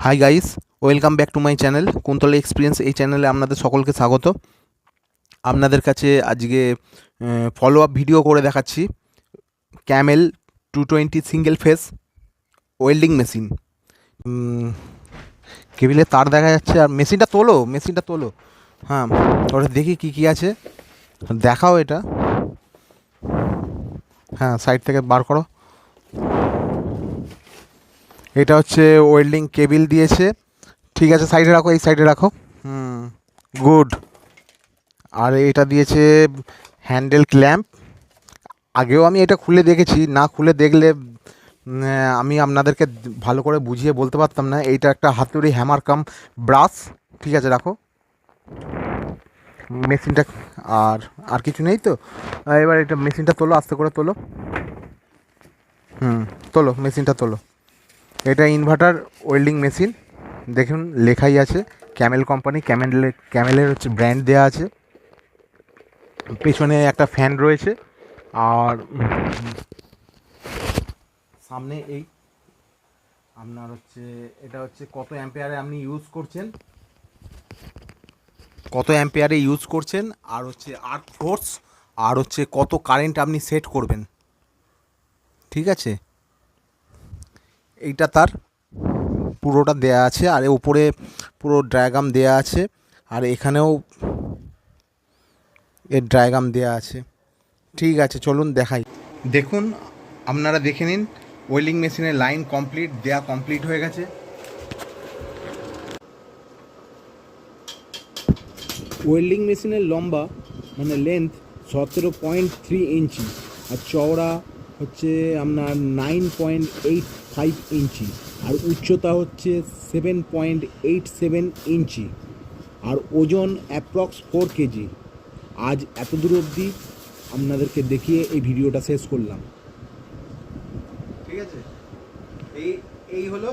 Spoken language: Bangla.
Hi guys, welcome back to my channel Kuntala experience. এই চ্যানেলে আপনাদের সকলকে স্বাগত। আপনাদের কাছে আজকে ফলো আপ ভিডিও করে দেখাচ্ছি Camel 220 single phase welding machine. কেবিলে তার দেখা যাচ্ছে, আর মেশিনটা তোলো। হ্যাঁ, ওটা দেখি কী কী আছে, দেখাও এটা। হ্যাঁ, সাইড থেকে বার করো। এটা হচ্ছে ওয়েল্ডিং কেবিল দিয়েছে। ঠিক আছে, সাইডে রাখো, এই সাইডে রাখো। গুড। আর এটা দিয়েছে হ্যান্ডেল ক্ল্যাম্প। আগেও আমি এটা খুলে দেখেছি, না খুলে দেখলে আমি আপনাদেরকে ভালো করে বুঝিয়ে বলতে পারতাম না। এইটা একটা হাতুড়ি হ্যামার কাম ব্রাশ। ঠিক আছে, রাখো মেশিনটা। আর আর কিছু নেই তো। এবার এটা মেশিনটা তোলো, আস্তে করে তোলো। তোলো মেশিনটা তোলো। এটা ইনভার্টার ওয়েল্ডিং মেশিন। দেখুন লেখাই আছে ক্যামেল কোম্পানি, ক্যামেলের হচ্ছে ব্র্যান্ড দেওয়া আছে। পেছনে একটা ফ্যান রয়েছে। আর সামনে এই আপনার হচ্ছে এটা হচ্ছে কত অ্যাম্পিয়ারে আপনি ইউজ করছেন, আর হচ্ছে আর্ক ফোর্স, আর হচ্ছে কত কারেন্ট আপনি সেট করবেন। ঠিক আছে, এইটা তার পুরোটা দেয়া আছে। আর উপরে পুরো ডায়াগ্রাম দেয়া আছে, আর এখানেও এর ডায়াগ্রাম দেয়া আছে। ঠিক আছে, চলুন দেখাই। দেখুন, আপনারা দেখে নিন, ওয়েল্ডিং মেশিনের লাইন কমপ্লিট হয়ে গেছে। ওয়েল্ডিং মেশিনের লম্বা মানে লেন্থ 17.3 ইঞ্চি, আর চওড়া হচ্ছে আপনার 9.85 ইঞ্চি, আর উচ্চতা হচ্ছে 7.87 ইঞ্চি, আর ওজন অ্যাপ্রক্স 4 কেজি। আজ এত দূর অবধি আপনাদেরকে দেখিয়ে এই ভিডিওটা শেষ করলাম। ঠিক আছে, এই হলো